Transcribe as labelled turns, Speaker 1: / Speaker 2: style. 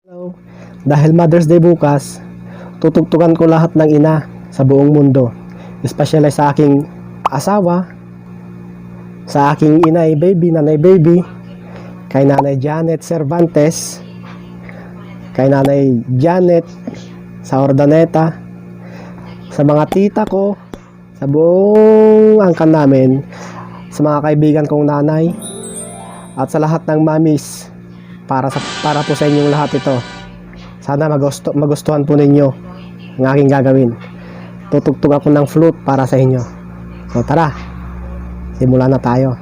Speaker 1: Hello. Dahil Mother's Day bukas, tutugtugan ko lahat ng ina sa buong mundo. Especially sa aking asawa, sa aking inay baby, nanay baby, kay nanay Janet Cervantes, kay nanay Janet sa Ordaneta, sa mga tita ko, sa buong angkan namin, sa mga kaibigan kong nanay, at sa lahat ng mamis, para po sa inyong lahat ito. Sana magustuhan po ninyo ang aking gagawin. Tutugtog ako ng flute para sa inyo. So tara, simulan na tayo.